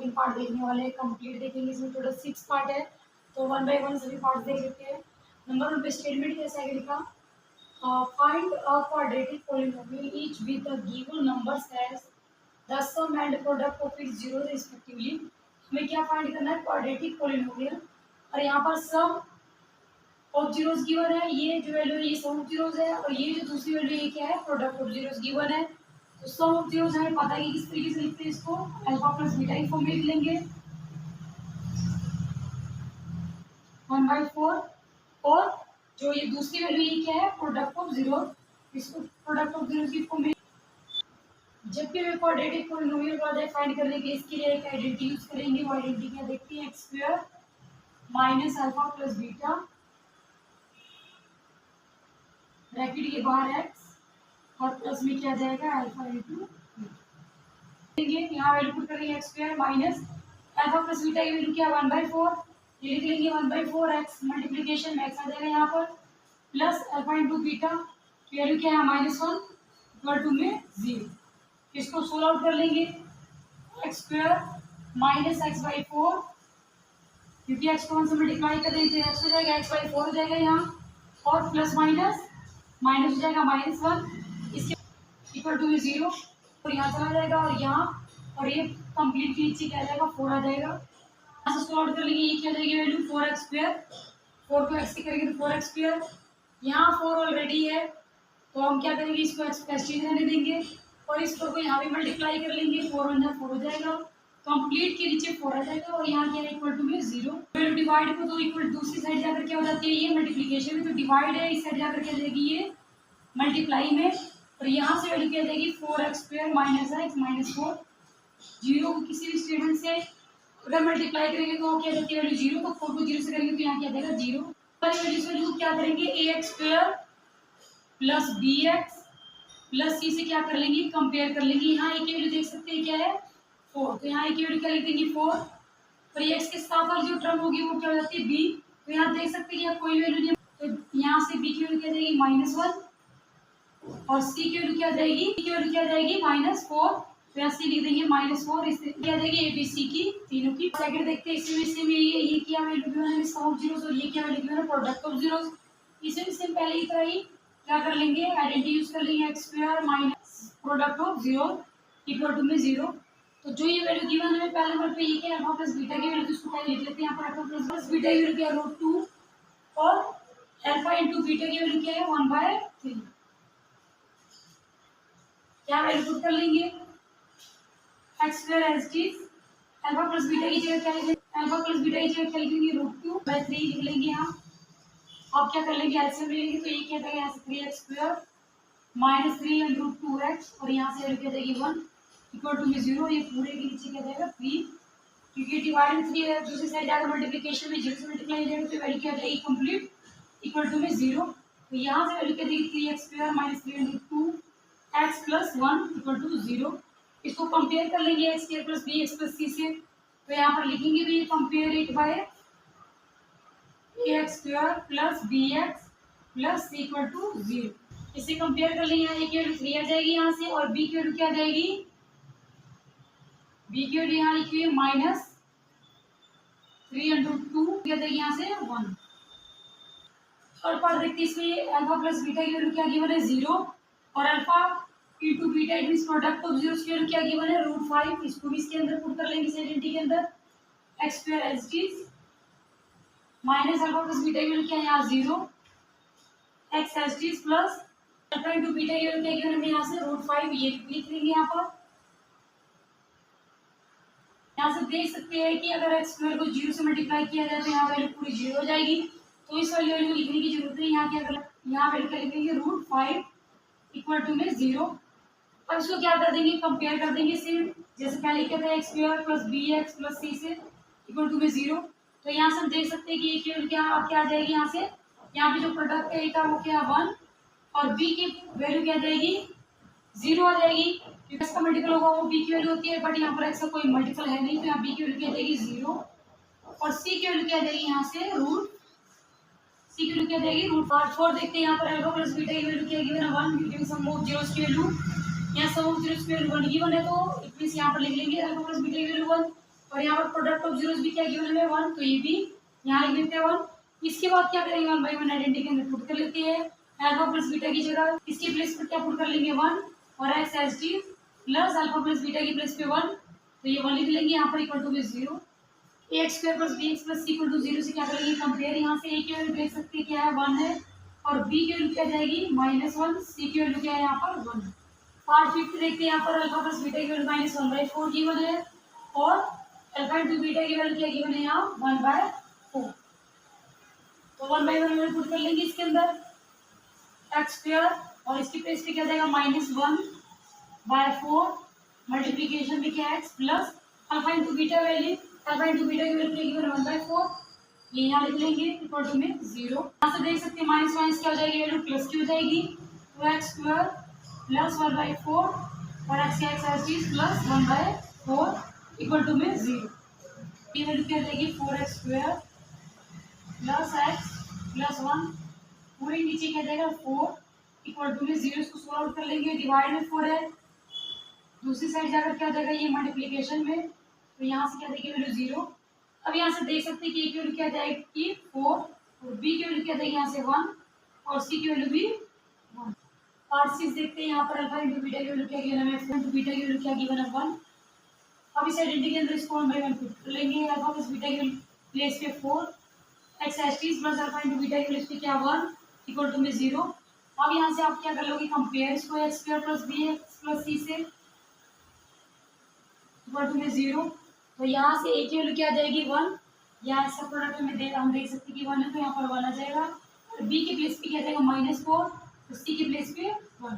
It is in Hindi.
सेकंड पार्ट देखने वाले हैं, कंप्लीट देखेंगे। इसमें टोटल 6 पार्ट है, तो वन बाय वन सभी पार्ट देख लेते हैं। नंबर 1 पे स्टेटमेंट कैसा है लिखा, find a quadratic polynomial each with the given numbers has the sum and product of its zeros respectively. हमें क्या फाइंड करना है, क्वाड्रेटिक पॉलिनोमियल, और यहाँ पर सम ऑफ जीरोस गिवन है, ये जो वैल्यू है ये सम ऑफ जीरोस है, और ये जो दूसरी वैल्यू ये क्या है, प्रोडक्ट ऑफ जीरोस गिवन है। तो सम ऑफ जीरोस हमें पता है कि किस तरीके से लिखते हैं इसको, अल्फा प्लस बीटा की फॉर्म में लिख लेंगे 1/4, और जो ये दूसरी वैल्यू ये क्या है, प्रोडक्ट ऑफ जीरो, इसको प्रोडक्ट ऑफ जीरो की फॉर्म में। जब भी हमें क्वाड्रेटिक पॉलिनोमियल को फाइंड करने के लिए इसके लिए एक आइडेंटिटी यूज करेंगे। वो आइडेंटिटी क्या देखते हैं, x square minus alpha plus beta bracket के बाहर एक्स और प्लस में क्या जाएगा, अल्फा इंटू लेंगे, यहाँ वैल्यू पुट करेंगे x square minus alpha plus beta की वैल्यू क्या 1/4, ये लिख लेंगे 1/4 एक्स मल्टीप्लीकेशन में एक्स आ जाएगा यहाँ पर, प्लस अल्फा इंटू बीटा की वैल्यू क्या है -1 इक्वल टू में 0। इसको सोल्व आउट कर लेंगे, एक्स स्क्वायर माइनस x/4, क्योंकि एक्स को 1 से मल्टीप्लाई कर देंगे तो एक्स हो जाएगा, x/4 हो जाएगा यहाँ, और प्लस माइनस माइनस हो जाएगा -1, इसके इक्वल टू में 0, और यहाँ चला जाएगा और यहाँ, और ये कंप्लीट नीचे क्या आ जाएगा, 4 आ जाएगा। यहाँ से सॉल्व कर लेंगे, ये क्या जाएगी वैल्यू 4x², 4 को x से करेंगे तो 4x², यहाँ 4 ऑलरेडी है तो हम क्या करेंगे, इसको एक्सप्रेस रहने देंगे, और इस 4 को यहाँ भी मल्टीप्लाई कर लेंगे, 4 1 4 हो जाएगा, कंप्लीट के नीचे 4 आ जाएगा, और यहाँ क्या है इक्वल टू में 0। वैल्यू डिवाइड को तो इक्वल दूसरी साइड जाकर क्या हो जाती है, ये मल्टीप्लीकेशन में तो डिवाइड है, इस साइड जाकर क्या जाएगी ये मल्टीप्लाई में, और यहाँ से वैल्यू क्या जाएगी 4x² माइनस एक्स माइनस 4। 0 को किसी भी स्टेटमेंट से अगर मल्टीप्लाई करेंगे तो क्या जाती है वैल्यू 0, तो 4 को 0 से करेंगे तो यहाँ क्या जाएगा 0। वैल्यू क्या करेंगे, ax² plus bx plus c से क्या कर लेंगे, कंपेयर कर लेंगे। यहाँ एक वैल्यू देख सकते हैं क्या है 4, तो यहाँ एक वैल्यू क्या लिख देंगे 4, और ये x के साथ वाली जो टर्म होगी वो क्या हो जाती है b, तो यहाँ देख सकते हैं यहाँ कोई वैल्यू नहीं, तो यहाँ से b की वैल्यू क्या जाएगी -1, और c की वैल्यू क्या जाएगी, c की वैल्यू क्या जाएगी -4, तो यहाँ c लिख देंगे -4, इससे क्या जाएगी abc की तीनों की। सेकंड देखते हैं, इसमें ये क्या वैल्यू गिवन है, सम ऑफ जीरोस, और ये क्या वैल्यू गिवन है, प्रोडक्ट ऑफ जीरोस। इसमें सेम पहले की तरह ही क्या कर लेंगे, आइडेंटिटी यूज कर लेंगे, x² minus product of zero equal to में 0। तो जो ये वैल्यू गिवन है पहले नंबर पे ये क्या है, अल्फा प्लस बीटा की वैल्यू, इसको पहले लिख लेते हैं यहाँ पर, अल्फा प्लस बीटा की वैल्यू क्या है √2, और अल्फा इंटू बीटा की वैल्यू क्या है 1/3। क्या वैल्यू पुट कर लेंगे, x² as it is, alpha plus beta की जगह क्या लिखेंगे, अल्फा प्लस बीटा की जगह क्या लिखेंगे √2/3 लिख लेंगे यहाँ। अब क्या कर लेंगे, एलसीएम ले लेंगे, तो ये क्या जाएगा यहाँ से 3x² माइनस 3 √2x, और यहाँ से वैल्यू क्या जाएगी 1 इक्वल टू में 0, ये पूरे के नीचे क्या जाएगा 3, क्योंकि डिवाइड में 3 है, दूसरी साइड जाकर मल्टीप्लिकेशन में 0 से मल्टीप्लाई हो जाएगा, तो वैल्यू क्या जाएगी कंप्लीट इक्वल टू में 0। तो यहाँ से वैल्यू क्या जाएगी 3x² minus 3 √2x plus 1 equal to 0। इसको कंपेयर कर लेंगे x² plus bx plus c से, तो यहाँ पर लिखेंगे भी compare it by ax² plus bx plus c equal to 0। इसे कंपेयर कर लेंगे, यहाँ a की वैल्यू 3 आ जाएगी यहाँ से, और b की वैल्यू क्या आ जाएगी, b की वैल्यू यहाँ लिखी हुई है -3 √2 क्या जाएगी यहाँ से 1। और पर देखते इसमें अल्फा प्लस बीटा की वैल्यू क्या गिवन है 0, और alpha into beta it means product of zeros की वैल्यू क्या गिवन है √5, इसको भी इसके अंदर पुट कर लेंगे इस आइडेंटिटी के अंदर, x² as it is minus alpha plus beta की वैल्यू क्या है यहाँ 0, x as it is plus alpha into beta की वैल्यू क्या गिवन है यहाँ से √5, ये लिख लेंगे यहाँ पर। यहाँ से देख सकते हैं कि अगर x² को 0 से मल्टीप्लाई किया जाए तो यहाँ वैल्यू पूरी 0 हो जाएगी, तो इस वाली वैल्यू लिखने की जरूरत है, यहाँ क्या यहाँ वैल्यू क्या लिखेंगे √5 इक्वल टू में 0। अब इसको क्या कर देंगे, कंपेयर कर देंगे सेम जैसे पहले क्या था x² plus bx plus c से इक्वल टू में 0। तो यहाँ से हम देख सकते हैं कि ये केवल क्या आ जाएगी, यहाँ से यहाँ पे जो प्रोडक्ट है का वो क्या 1, और b की वैल्यू क्या जाएगी 0 आ जाएगी, क्योंकि इसका मल्टीपल होगा वो b की वैल्यू होती है, बट यहाँ पर x का कोई मल्टीपल है नहीं, तो यहाँ b की वैल्यू क्या जाएगी 0, और c की वैल्यू क्या जाएगी यहाँ से c की वैल्यू क्या जाएगी √4। देखते हैं यहाँ पर अल्फा प्लस बीटा की वैल्यू क्या गिवन है 1, क्योंकि सम ऑफ जीरोस की वैल्यू यहाँ सम ऑफ जीरोस की वैल्यू 1 गिवन है, तो इट मींस यहाँ पर लिख लेंगे अल्फा प्लस बीटा की वैल्यू 1, और यहाँ पर प्रोडक्ट ऑफ जीरोस भी क्या गिवन है 1, तो ये भी यहाँ लिख देते हैं 1। इसके बाद क्या करेंगे 1 बाई 1 आइडेंटिटी के अंदर पुट कर लेते हैं अल्फा प्लस बीटा की जगह, इसकी प्लेस पर क्या पुट कर लेंगे 1 और x S T plus alpha plus beta की प्लेस पे 1, तो ये 1 लिख लेंगे यहाँ पर इक्वल टू में 0। A x square plus b x plus c equal to 0 से क्या करेंगे कंपेयर, यहाँ से ए की वैल्यू देख सकते हैं क्या है 1 है और बी की वैल्यू क्या जाएगी -1, सी की वैल्यू क्या है यहाँ पर 1। पार्ट फिफ्थ देखते हैं यहाँ पर अल्फा प्लस बीटा की वैल्यू -1/4 गिवन है और अल्फा इंटू बीटा की वैल्यू क्या गिवन है यहाँ 1/4, तो 1/1 वैल्यू पुट कर लेंगे इसके अंदर एक्स स्क्वायर और इसकी प्लेस पे क्या जाएगा -1/4 मल्टीप्लीकेशन में क्या x plus alpha into beta value, alpha into beta की वैल्यू क्या गिवन 1/4, ये यहाँ लिख लेंगे इक्वल टू में 0। यहाँ से देख सकते हैं माइनस माइनस क्या हो जाएगी वैल्यू प्लस की हो जाएगी, तो एक्स स्क्वायर प्लस 1/4 और एक्स का एक्स चीज प्लस 1/4 इक्वल टू में 0। ये वैल्यू क्या जाएगी 4x square plus x plus 1 पूरे नीचे क्या जाएगा 4 इक्वल टू में 0। इसको सॉल्व आउट कर लेंगे, डिवाइड में 4 है, दूसरी साइड जाकर क्या हो जाएगा ये मल्टीप्लिकेशन में, तो यहाँ से क्या देगी वैल्यू 0। अब यहाँ से देख सकते हैं कि ए की वैल्यू क्या जाएगी 4 और बी की वैल्यू क्या जाएगी यहाँ से 1 और सी की वैल्यू भी 1। पार्ट 6 देखते हैं यहाँ पर अल्फा इंटू बीटा की वैल्यू क्या गिवन है 4 इंटू बीटा की वैल्यू क्या गिवन है 1। अब इस आइडेंटिटी के अंदर इसको 1/1 पुट कर लेंगे, अल्फा प्लस बीटा की प्लेस पे 4 x S T plus alpha into beta की प्लेस पे क्या 1 इक्वल टू में 0। अब यहाँ से आप क्या कर लोगे कंपेयर इसको x square plus b x plus c से इक्वल टू में 0, तो यहाँ से ए की वैल्यू क्या आ जाएगी 1, यहाँ सब प्रोडक्ट में हम देख सकते हैं कि 1 है तो यहाँ पर 1 आ जाएगा और बी की प्लेस पे क्या जाएगा -4 तो सी की प्लेस पे 1।